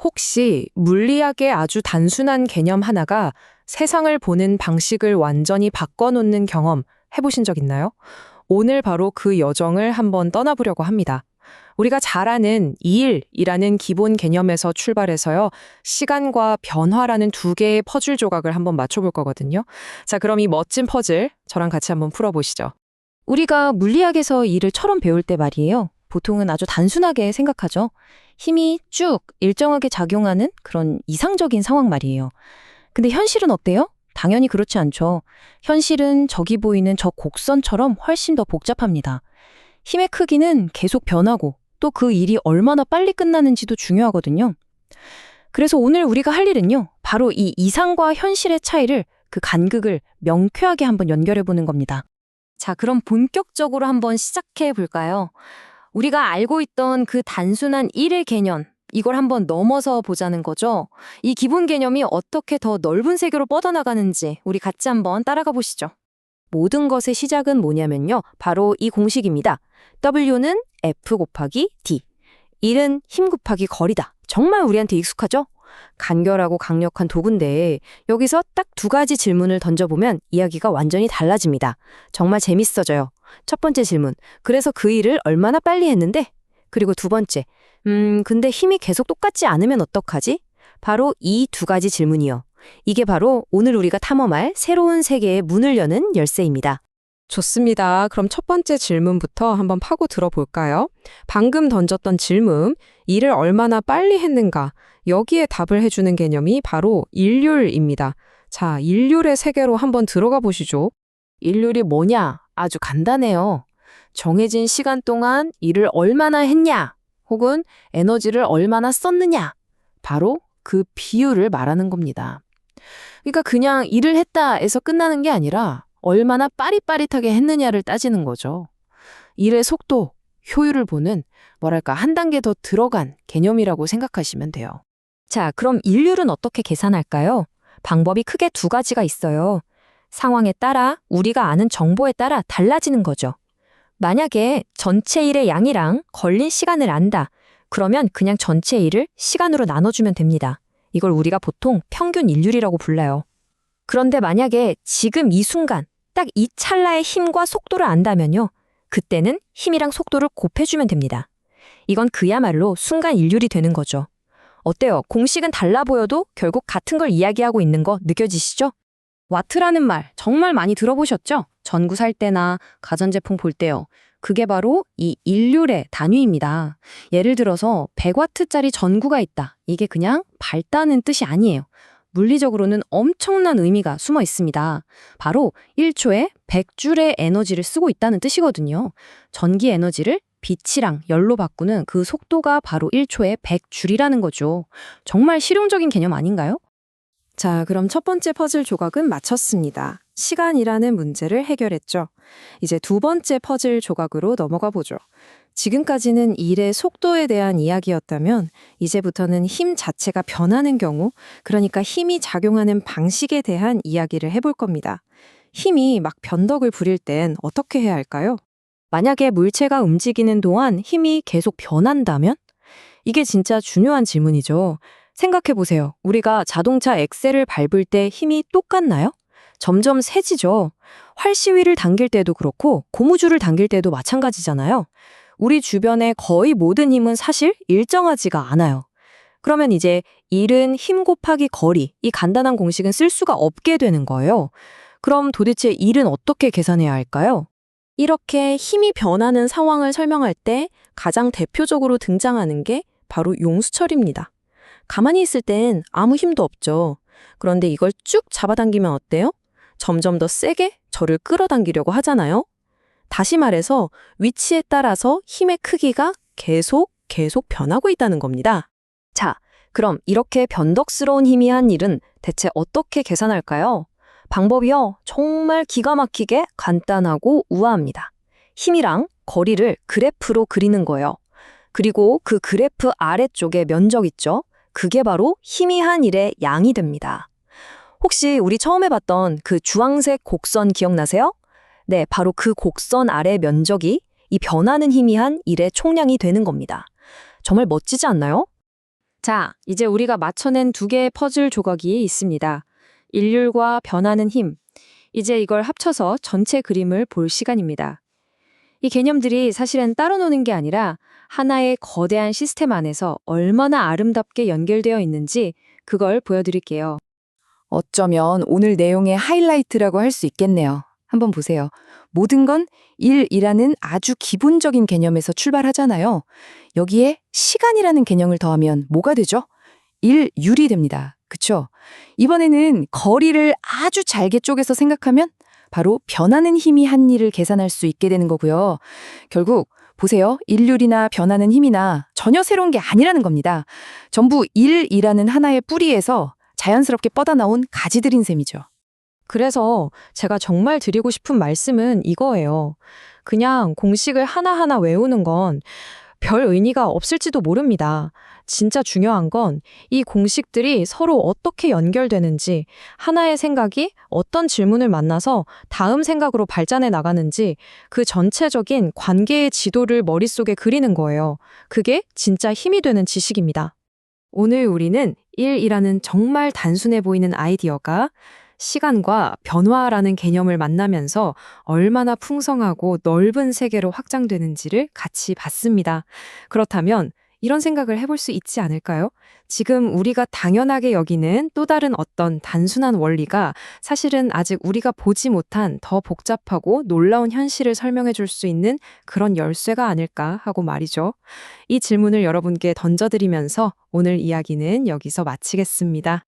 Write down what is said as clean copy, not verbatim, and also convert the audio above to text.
혹시 물리학의 아주 단순한 개념 하나가 세상을 보는 방식을 완전히 바꿔놓는 경험 해보신 적 있나요? 오늘 바로 그 여정을 한번 떠나보려고 합니다. 우리가 잘 아는 일이라는 기본 개념에서 출발해서요, 시간과 변화라는 두 개의 퍼즐 조각을 한번 맞춰볼 거거든요. 자, 그럼 이 멋진 퍼즐 저랑 같이 한번 풀어보시죠. 우리가 물리학에서 일을 처음 배울 때 말이에요. 보통은 아주 단순하게 생각하죠. 힘이 쭉 일정하게 작용하는 그런 이상적인 상황 말이에요. 근데 현실은 어때요? 당연히 그렇지 않죠. 현실은 저기 보이는 저 곡선처럼 훨씬 더 복잡합니다. 힘의 크기는 계속 변하고 또 그 일이 얼마나 빨리 끝나는지도 중요하거든요. 그래서 오늘 우리가 할 일은요, 바로 이 이상과 현실의 차이를, 그 간극을 명쾌하게 한번 연결해 보는 겁니다. 자, 그럼 본격적으로 한번 시작해 볼까요? 우리가 알고 있던 그 단순한 일의 개념, 이걸 한번 넘어서 보자는 거죠. 이 기본 개념이 어떻게 더 넓은 세계로 뻗어나가는지 우리 같이 한번 따라가 보시죠. 모든 것의 시작은 뭐냐면요, 바로 이 공식입니다. W는 F 곱하기 D. 일은 힘 곱하기 거리다. 정말 우리한테 익숙하죠? 간결하고 강력한 도구인데 여기서 딱 두 가지 질문을 던져보면 이야기가 완전히 달라집니다. 정말 재밌어져요. 첫 번째 질문, 그래서 그 일을 얼마나 빨리 했는데? 그리고 두 번째, 근데 힘이 계속 똑같지 않으면 어떡하지? 바로 이 두 가지 질문이요. 이게 바로 오늘 우리가 탐험할 새로운 세계의 문을 여는 열쇠입니다. 좋습니다. 그럼 첫 번째 질문부터 한번 파고 들어볼까요? 방금 던졌던 질문, 일을 얼마나 빨리 했는가? 여기에 답을 해주는 개념이 바로 일률입니다. 자, 일률의 세계로 한번 들어가 보시죠. 일률이 뭐냐? 아주 간단해요. 정해진 시간 동안 일을 얼마나 했냐? 혹은 에너지를 얼마나 썼느냐? 바로 그 비율을 말하는 겁니다. 그러니까 그냥 일을 했다에서 끝나는 게 아니라 얼마나 빠릿빠릿하게 했느냐를 따지는 거죠. 일의 속도, 효율을 보는 뭐랄까 한 단계 더 들어간 개념이라고 생각하시면 돼요. 자, 그럼 일률은 어떻게 계산할까요? 방법이 크게 두 가지가 있어요. 상황에 따라, 우리가 아는 정보에 따라 달라지는 거죠. 만약에 전체 일의 양이랑 걸린 시간을 안다. 그러면 그냥 전체 일을 시간으로 나눠주면 됩니다. 이걸 우리가 보통 평균 일률이라고 불러요. 그런데 만약에 지금 이 순간, 딱 이 찰나의 힘과 속도를 안다면요, 그때는 힘이랑 속도를 곱해주면 됩니다. 이건 그야말로 순간 일률이 되는 거죠. 어때요? 공식은 달라 보여도 결국 같은 걸 이야기하고 있는 거 느껴지시죠? 와트라는 말 정말 많이 들어보셨죠? 전구 살 때나 가전제품 볼 때요. 그게 바로 이 일률의 단위입니다. 예를 들어서 100와트짜리 전구가 있다. 이게 그냥 밝다는 뜻이 아니에요. 물리적으로는 엄청난 의미가 숨어 있습니다. 바로 1초에 100줄의 에너지를 쓰고 있다는 뜻이거든요. 전기 에너지를 빛이랑 열로 바꾸는 그 속도가 바로 1초에 100줄이라는 거죠. 정말 실용적인 개념 아닌가요? 자, 그럼 첫 번째 퍼즐 조각은 마쳤습니다. 시간이라는 문제를 해결했죠. 이제 두 번째 퍼즐 조각으로 넘어가 보죠. 지금까지는 일의 속도에 대한 이야기였다면 이제부터는 힘 자체가 변하는 경우, 그러니까 힘이 작용하는 방식에 대한 이야기를 해볼 겁니다. 힘이 막 변덕을 부릴 땐 어떻게 해야 할까요? 만약에 물체가 움직이는 동안 힘이 계속 변한다면? 이게 진짜 중요한 질문이죠. 생각해보세요. 우리가 자동차 엑셀을 밟을 때 힘이 똑같나요? 점점 세지죠. 활시위를 당길 때도 그렇고 고무줄을 당길 때도 마찬가지잖아요. 우리 주변의 거의 모든 힘은 사실 일정하지가 않아요. 그러면 이제 일은 힘 곱하기 거리, 이 간단한 공식은 쓸 수가 없게 되는 거예요. 그럼 도대체 일은 어떻게 계산해야 할까요? 이렇게 힘이 변하는 상황을 설명할 때 가장 대표적으로 등장하는 게 바로 용수철입니다. 가만히 있을 땐 아무 힘도 없죠. 그런데 이걸 쭉 잡아당기면 어때요? 점점 더 세게 저를 끌어당기려고 하잖아요. 다시 말해서 위치에 따라서 힘의 크기가 계속 변하고 있다는 겁니다. 자, 그럼 이렇게 변덕스러운 힘이 한 일은 대체 어떻게 계산할까요? 방법이요, 정말 기가 막히게 간단하고 우아합니다. 힘이랑 거리를 그래프로 그리는 거예요. 그리고 그 그래프 아래쪽에 면적 있죠? 그게 바로 힘이 한 일의 양이 됩니다. 혹시 우리 처음에 봤던 그 주황색 곡선 기억나세요? 네, 바로 그 곡선 아래 면적이 이 변하는 힘이 한 일의 총량이 되는 겁니다. 정말 멋지지 않나요? 자, 이제 우리가 맞춰낸 두 개의 퍼즐 조각이 있습니다. 일률과 변하는 힘. 이제 이걸 합쳐서 전체 그림을 볼 시간입니다. 이 개념들이 사실은 따로 노는 게 아니라 하나의 거대한 시스템 안에서 얼마나 아름답게 연결되어 있는지 그걸 보여드릴게요. 어쩌면 오늘 내용의 하이라이트라고 할 수 있겠네요. 한번 보세요. 모든 건 일이라는 아주 기본적인 개념에서 출발하잖아요. 여기에 시간이라는 개념을 더하면 뭐가 되죠? 일율이 됩니다. 그쵸? 이번에는 거리를 아주 잘게 쪼개서 생각하면 바로 변하는 힘이 한 일을 계산할 수 있게 되는 거고요. 결국 보세요. 일률이나 변하는 힘이나 전혀 새로운 게 아니라는 겁니다. 전부 일이라는 하나의 뿌리에서 자연스럽게 뻗어나온 가지들인 셈이죠. 그래서 제가 정말 드리고 싶은 말씀은 이거예요. 그냥 공식을 하나하나 외우는 건 별 의미가 없을지도 모릅니다. 진짜 중요한 건 이 공식들이 서로 어떻게 연결되는지, 하나의 생각이 어떤 질문을 만나서 다음 생각으로 발전해 나가는지 그 전체적인 관계의 지도를 머릿속에 그리는 거예요. 그게 진짜 힘이 되는 지식입니다. 오늘 우리는 일이라는 정말 단순해 보이는 아이디어가 시간과 변화라는 개념을 만나면서 얼마나 풍성하고 넓은 세계로 확장되는지를 같이 봤습니다. 그렇다면 이런 생각을 해볼 수 있지 않을까요? 지금 우리가 당연하게 여기는 또 다른 어떤 단순한 원리가 사실은 아직 우리가 보지 못한 더 복잡하고 놀라운 현실을 설명해 줄 수 있는 그런 열쇠가 아닐까 하고 말이죠. 이 질문을 여러분께 던져드리면서 오늘 이야기는 여기서 마치겠습니다.